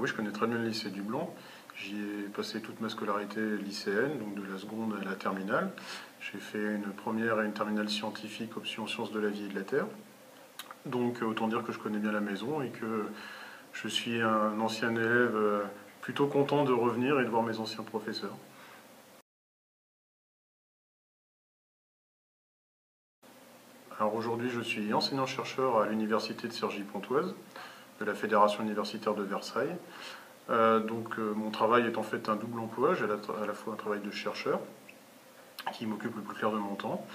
oui, je connais très bien le lycée du Blanc. J'y ai passé toute ma scolarité lycéenne, donc de la seconde à la terminale. J'ai fait une première et une terminale scientifique, option sciences de la vie et de la terre. Donc autant dire que je connais bien la maison et que je suis un ancien élève plutôt content de revenir et de voir mes anciens professeurs. Alors aujourd'hui, je suis enseignant-chercheur à l'université de Cergy-Pontoise, de la Fédération universitaire de Versailles. Mon travail est en fait un double emploi. J'ai à la fois un travail de chercheur, qui m'occupe le plus clair de mon temps,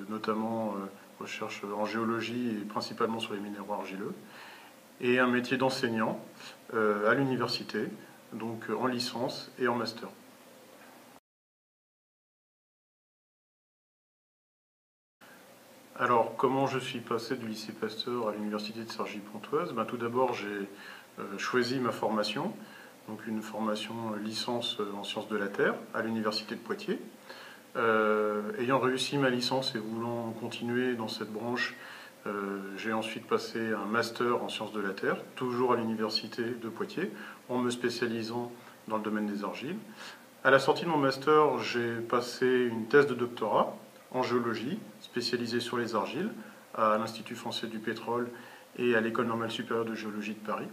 notamment recherche en géologie et principalement sur les minéraux argileux, et un métier d'enseignant à l'université, donc en licence et en master. Alors, comment je suis passé du lycée Pasteur à l'université de Cergy-Pontoise? Tout d'abord, j'ai choisi ma formation, donc une formation licence en sciences de la Terre à l'université de Poitiers. Ayant réussi ma licence et voulant continuer dans cette branche, j'ai ensuite passé un master en sciences de la Terre, toujours à l'université de Poitiers, en me spécialisant dans le domaine des argiles. À la sortie de mon master, j'ai passé une thèse de doctorat en géologie, spécialisée sur les argiles, à l'Institut français du pétrole et à l'École normale supérieure de géologie de Paris.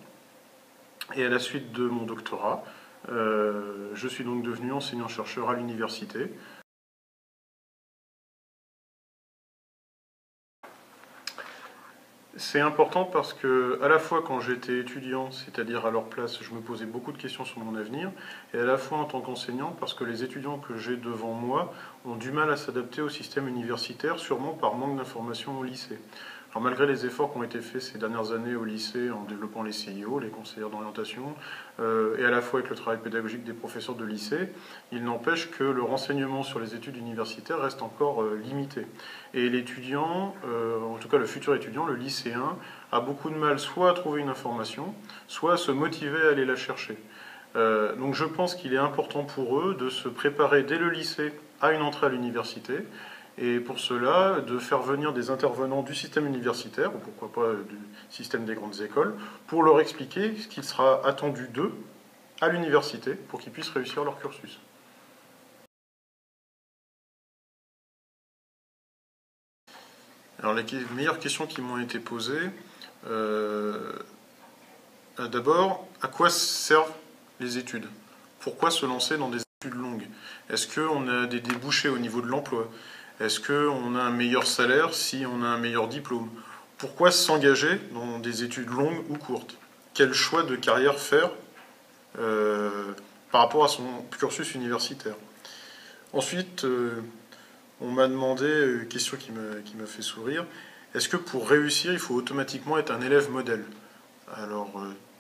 Et à la suite de mon doctorat, je suis donc devenu enseignant-chercheur à l'université. C'est important parce que, à la fois quand j'étais étudiant, c'est-à-dire à leur place, je me posais beaucoup de questions sur mon avenir, et à la fois en tant qu'enseignant, parce que les étudiants que j'ai devant moi ont du mal à s'adapter au système universitaire, sûrement par manque d'informations au lycée. Alors, malgré les efforts qui ont été faits ces dernières années au lycée en développant les CIO, les conseillers d'orientation, et à la fois avec le travail pédagogique des professeurs de lycée, il n'empêche que le renseignement sur les études universitaires reste encore limité. Et l'étudiant, en tout cas le futur étudiant, le lycéen, a beaucoup de mal soit à trouver une information, soit à se motiver à aller la chercher. Donc je pense qu'il est important pour eux de se préparer dès le lycée à une entrée à l'université, et pour cela, de faire venir des intervenants du système universitaire, ou pourquoi pas du système des grandes écoles, pour leur expliquer ce qu'il sera attendu d'eux à l'université pour qu'ils puissent réussir leur cursus. Alors les meilleures questions qui m'ont été posées, d'abord, à quoi servent les études? Pourquoi se lancer dans des études longues? Est-ce qu'on a des débouchés au niveau de l'emploi? Est-ce qu'on a un meilleur salaire si on a un meilleur diplôme? Pourquoi s'engager dans des études longues ou courtes? Quel choix de carrière faire par rapport à son cursus universitaire? Ensuite, on m'a demandé une question qui m'a fait sourire. Est-ce que pour réussir, il faut automatiquement être un élève modèle? Alors,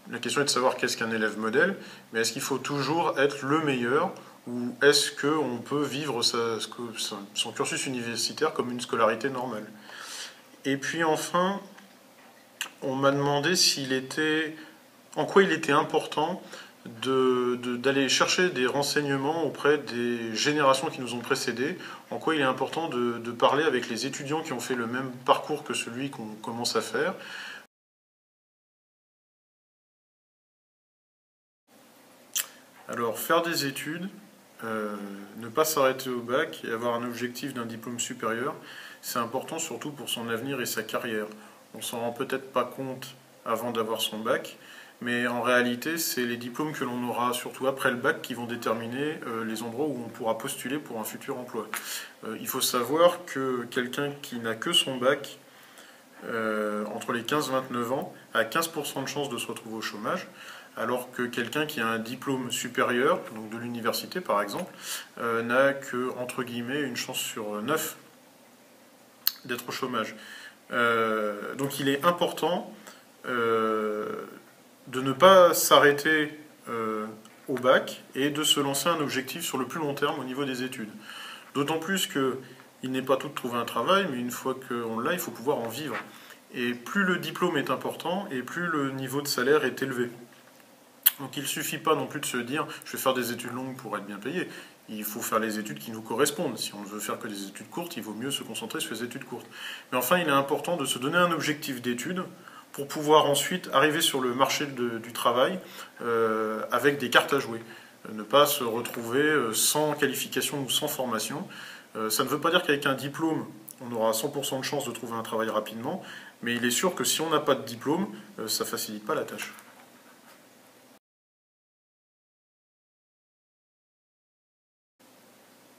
la question est de savoir qu'est-ce qu'un élève modèle, mais est-ce qu'il faut toujours être le meilleur, ou est-ce qu'on peut vivre son cursus universitaire comme une scolarité normale? Et puis enfin, on m'a demandé en quoi il était important d'aller chercher des renseignements auprès des générations qui nous ont précédés, en quoi il est important de parler avec les étudiants qui ont fait le même parcours que celui qu'on commence à faire. Alors, faire des études, ne pas s'arrêter au bac et avoir un objectif d'un diplôme supérieur, c'est important surtout pour son avenir et sa carrière. On s'en rend peut-être pas compte avant d'avoir son bac, mais en réalité, c'est les diplômes que l'on aura, surtout après le bac, qui vont déterminer les endroits où on pourra postuler pour un futur emploi. Il faut savoir que quelqu'un qui n'a que son bac, entre les 15 et 29 ans, a 15% de chances de se retrouver au chômage, alors que quelqu'un qui a un diplôme supérieur, donc de l'université par exemple, n'a que, entre guillemets, une chance sur 9 d'être au chômage. Donc il est important de ne pas s'arrêter au bac et de se lancer un objectif sur le plus long terme au niveau des études. D'autant plus qu'il n'est pas tout de trouver un travail, mais une fois qu'on l'a, il faut pouvoir en vivre. Et plus le diplôme est important, et plus le niveau de salaire est élevé. Donc il ne suffit pas non plus de se dire « je vais faire des études longues pour être bien payé ». Il faut faire les études qui nous correspondent. Si on ne veut faire que des études courtes, il vaut mieux se concentrer sur les études courtes. Mais enfin, il est important de se donner un objectif d'études pour pouvoir ensuite arriver sur le marché du travail avec des cartes à jouer. Ne pas se retrouver sans qualification ou sans formation. Ça ne veut pas dire qu'avec un diplôme, on aura 100% de chance de trouver un travail rapidement, mais il est sûr que si on n'a pas de diplôme, ça ne facilite pas la tâche.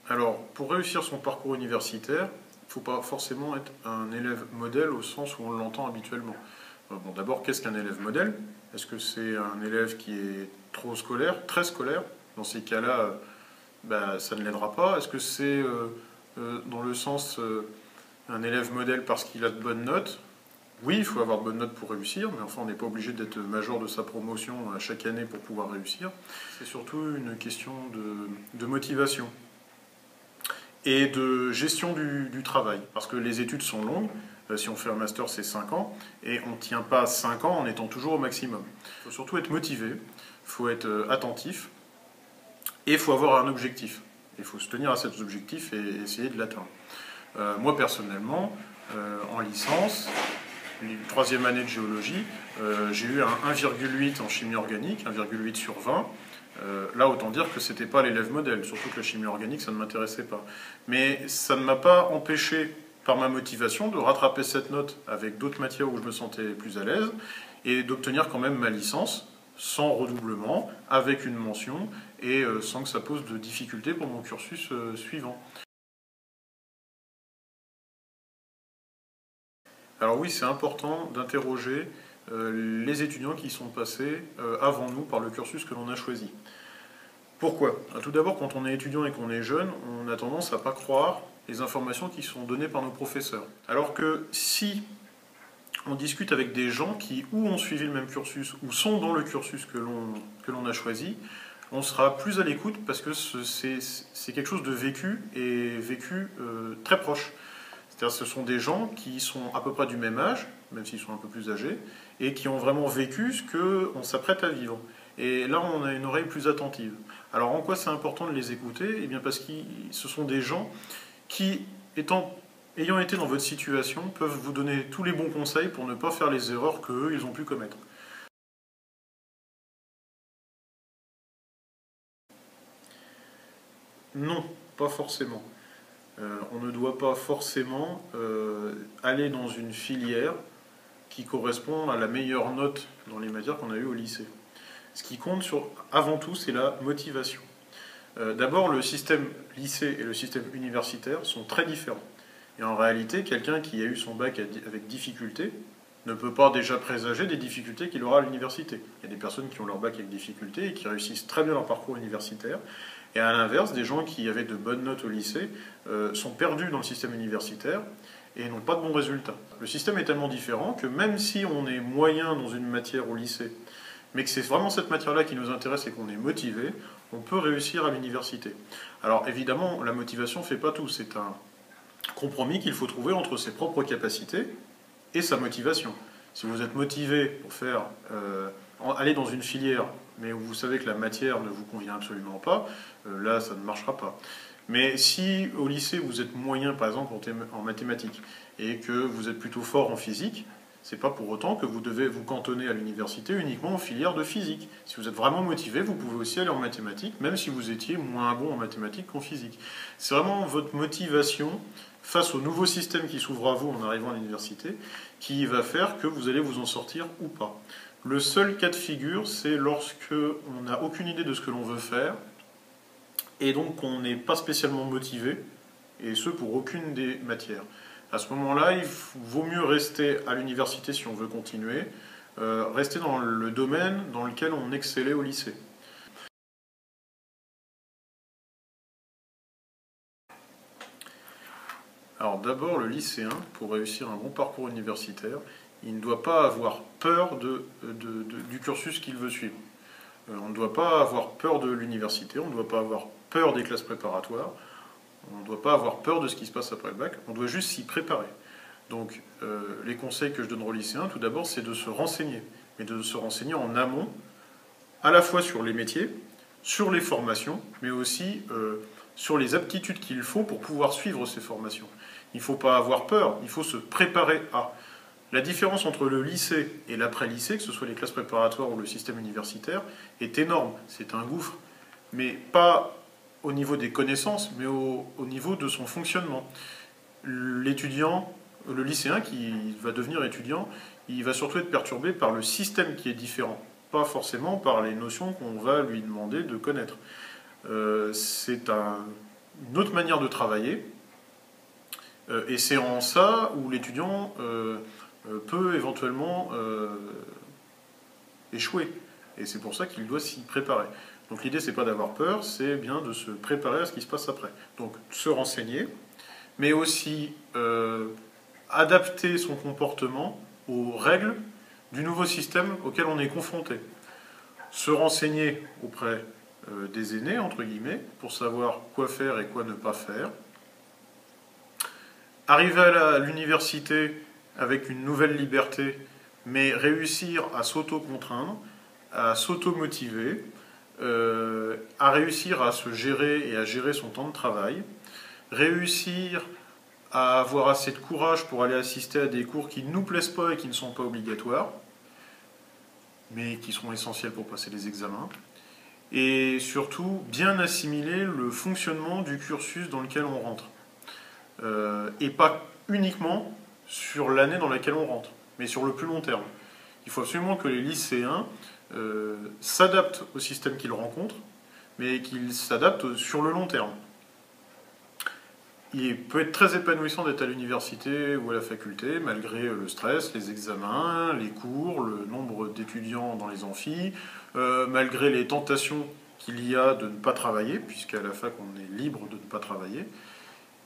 Alors, pour réussir son parcours universitaire, il ne faut pas forcément être un élève modèle au sens où on l'entend habituellement. Bon, d'abord, qu'est-ce qu'un élève modèle? Est-ce que c'est un élève qui est trop scolaire, très scolaire? Dans ces cas-là, ça ne l'aidera pas. Est-ce que c'est dans le sens un élève modèle parce qu'il a de bonnes notes? Oui, il faut avoir de bonnes notes pour réussir, mais enfin, on n'est pas obligé d'être major de sa promotion à chaque année pour pouvoir réussir. C'est surtout une question de motivation et de gestion du travail, parce que les études sont longues. Si on fait un master, c'est 5 ans, et on ne tient pas 5 ans en étant toujours au maximum. Il faut surtout être motivé, il faut être attentif, et il faut avoir un objectif. Il faut se tenir à cet objectif et essayer de l'atteindre. Moi, personnellement, en licence, troisième année de géologie, j'ai eu un 1,8 en chimie organique, 1,8 sur 20. Là, autant dire que c'était pas l'élève modèle, surtout que la chimie organique, ça ne m'intéressait pas. Mais ça ne m'a pas empêché, par ma motivation, de rattraper cette note avec d'autres matières où je me sentais plus à l'aise, et d'obtenir quand même ma licence, sans redoublement, avec une mention, et sans que ça pose de difficultés pour mon cursus suivant. Alors oui, c'est important d'interroger les étudiants qui sont passés avant nous par le cursus que l'on a choisi. Pourquoi? Tout d'abord, quand on est étudiant et qu'on est jeune, on a tendance à ne pas croire les informations qui sont données par nos professeurs. Alors que si on discute avec des gens qui ou ont suivi le même cursus ou sont dans le cursus que l'on a choisi, on sera plus à l'écoute parce que c'est quelque chose de vécu et vécu très proche. C'est-à-dire que ce sont des gens qui sont à peu près du même âge, même s'ils sont un peu plus âgés, et qui ont vraiment vécu ce qu'on s'apprête à vivre. Et là, on a une oreille plus attentive. Alors, en quoi c'est important de les écouter? Eh bien, parce que ce sont des gens qui, ayant été dans votre situation, peuvent vous donner tous les bons conseils pour ne pas faire les erreurs qu'eux, ils ont pu commettre. Non, pas forcément. On ne doit pas forcément aller dans une filière qui correspond à la meilleure note dans les matières qu'on a eues au lycée. Ce qui compte avant tout, c'est la motivation. D'abord, le système lycée et le système universitaire sont très différents. Et en réalité, quelqu'un qui a eu son bac avec difficulté ne peut pas déjà présager des difficultés qu'il aura à l'université. Il y a des personnes qui ont leur bac avec difficulté et qui réussissent très bien leur parcours universitaire. Et à l'inverse, des gens qui avaient de bonnes notes au lycée sont perdus dans le système universitaire et n'ont pas de bons résultats. Le système est tellement différent que même si on est moyen dans une matière au lycée, mais que c'est vraiment cette matière-là qui nous intéresse et qu'on est motivé, on peut réussir à l'université. Alors évidemment, la motivation ne fait pas tout. C'est un compromis qu'il faut trouver entre ses propres capacités et sa motivation. Si vous êtes motivé pour aller dans une filière, mais où vous savez que la matière ne vous convient absolument pas, là, ça ne marchera pas. Mais si au lycée, vous êtes moyen, par exemple, en mathématiques, et que vous êtes plutôt fort en physique, c'est pas pour autant que vous devez vous cantonner à l'université uniquement aux filières de physique. Si vous êtes vraiment motivé, vous pouvez aussi aller en mathématiques, même si vous étiez moins bon en mathématiques qu'en physique. C'est vraiment votre motivation face au nouveau système qui s'ouvre à vous en arrivant à l'université qui va faire que vous allez vous en sortir ou pas. Le seul cas de figure, c'est lorsque on n'a aucune idée de ce que l'on veut faire et donc qu'on n'est pas spécialement motivé, et ce pour aucune des matières. À ce moment-là, il vaut mieux rester à l'université si on veut continuer, rester dans le domaine dans lequel on excellait au lycée. Alors d'abord, le lycéen, pour réussir un bon parcours universitaire, il ne doit pas avoir peur du cursus qu'il veut suivre. On ne doit pas avoir peur de l'université, on ne doit pas avoir peur des classes préparatoires, on ne doit pas avoir peur de ce qui se passe après le bac, on doit juste s'y préparer. Donc les conseils que je donne aux lycéens, tout d'abord, c'est de se renseigner, mais de se renseigner en amont, à la fois sur les métiers, sur les formations, mais aussi sur les aptitudes qu'il faut pour pouvoir suivre ces formations. Il ne faut pas avoir peur, il faut se préparer à. La différence entre le lycée et l'après-lycée, que ce soit les classes préparatoires ou le système universitaire, est énorme. C'est un gouffre. Mais pas au niveau des connaissances, mais au niveau de son fonctionnement. L'étudiant, le lycéen qui va devenir étudiant, il va surtout être perturbé par le système qui est différent, pas forcément par les notions qu'on va lui demander de connaître. C'est une autre manière de travailler, et c'est en ça où l'étudiant peut éventuellement échouer. Et c'est pour ça qu'il doit s'y préparer. Donc l'idée, c'est pas d'avoir peur, c'est bien de se préparer à ce qui se passe après. Donc se renseigner, mais aussi adapter son comportement aux règles du nouveau système auquel on est confronté. Se renseigner auprès des aînés, entre guillemets, pour savoir quoi faire et quoi ne pas faire. Arriver à l'université avec une nouvelle liberté, mais réussir à s'auto-contraindre, à s'auto-motiver, à réussir à se gérer et à gérer son temps de travail, réussir à avoir assez de courage pour aller assister à des cours qui ne nous plaisent pas et qui ne sont pas obligatoires, mais qui seront essentiels pour passer les examens, et surtout bien assimiler le fonctionnement du cursus dans lequel on rentre. Et pas uniquement sur l'année dans laquelle on rentre, mais sur le plus long terme. Il faut absolument que les lycéens s'adaptent au système qu'ils rencontrent, mais qu'ils s'adaptent sur le long terme. Il peut être très épanouissant d'être à l'université ou à la faculté, malgré le stress, les examens, les cours, le nombre d'étudiants dans les amphis, malgré les tentations qu'il y a de ne pas travailler, puisqu'à la fac on est libre de ne pas travailler.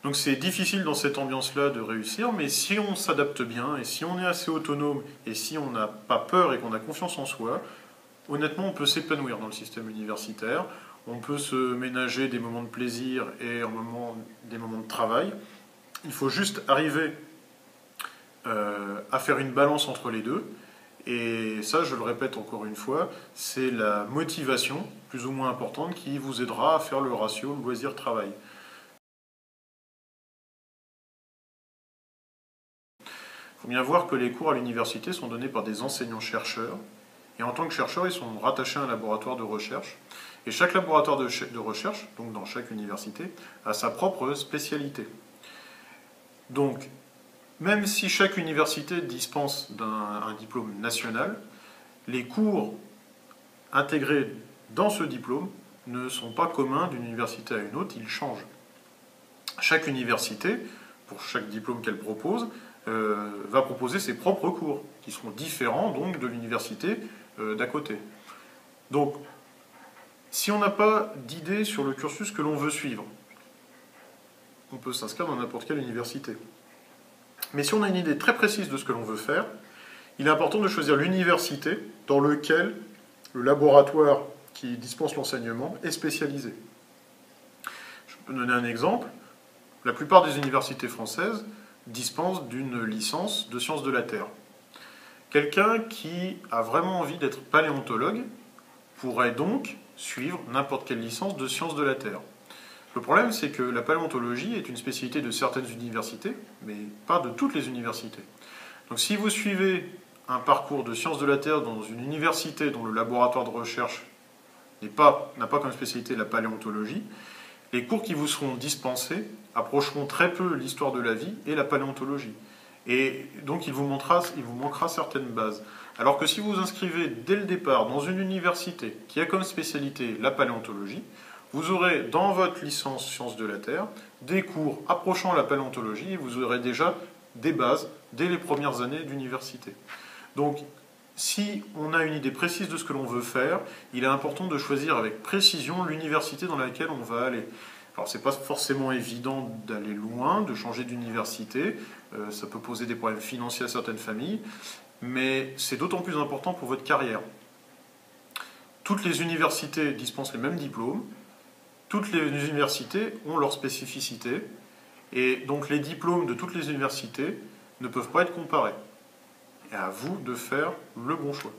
Donc c'est difficile dans cette ambiance-là de réussir, mais si on s'adapte bien, et si on est assez autonome, et si on n'a pas peur et qu'on a confiance en soi, honnêtement on peut s'épanouir dans le système universitaire, on peut se ménager des moments de plaisir et des moments de travail. Il faut juste arriver à faire une balance entre les deux, et ça, je le répète encore une fois, c'est la motivation, plus ou moins importante, qui vous aidera à faire le ratio loisir-travail. Il faut bien voir que les cours à l'université sont donnés par des enseignants-chercheurs, et en tant que chercheurs, ils sont rattachés à un laboratoire de recherche. Et chaque laboratoire de recherche, donc dans chaque université, a sa propre spécialité. Donc, même si chaque université dispense un diplôme national, les cours intégrés dans ce diplôme ne sont pas communs d'une université à une autre, ils changent. Chaque université, pour chaque diplôme qu'elle propose, va proposer ses propres cours, qui seront différents donc de l'université d'à côté. Donc, si on n'a pas d'idée sur le cursus que l'on veut suivre, on peut s'inscrire dans n'importe quelle université. Mais si on a une idée très précise de ce que l'on veut faire, il est important de choisir l'université dans laquelle le laboratoire qui dispense l'enseignement est spécialisé. Je peux donner un exemple. La plupart des universités françaises dispensent d'une licence de sciences de la Terre. Quelqu'un qui a vraiment envie d'être paléontologue pourrait donc suivre n'importe quelle licence de sciences de la Terre. Le problème, c'est que la paléontologie est une spécialité de certaines universités, mais pas de toutes les universités. Donc si vous suivez un parcours de sciences de la Terre dans une université dont le laboratoire de recherche n'a pas comme spécialité la paléontologie, les cours qui vous seront dispensés approcheront très peu l'histoire de la vie et la paléontologie. Et donc il vous manquera certaines bases. Alors que si vous vous inscrivez dès le départ dans une université qui a comme spécialité la paléontologie, vous aurez dans votre licence Sciences de la Terre des cours approchant la paléontologie et vous aurez déjà des bases dès les premières années d'université. Donc si on a une idée précise de ce que l'on veut faire, il est important de choisir avec précision l'université dans laquelle on va aller. Alors c'est pas forcément évident d'aller loin, de changer d'université, ça peut poser des problèmes financiers à certaines familles, mais c'est d'autant plus important pour votre carrière. Toutes les universités dispensent les mêmes diplômes, toutes les universités ont leurs spécificités, et donc les diplômes de toutes les universités ne peuvent pas être comparés. Et à vous de faire le bon choix.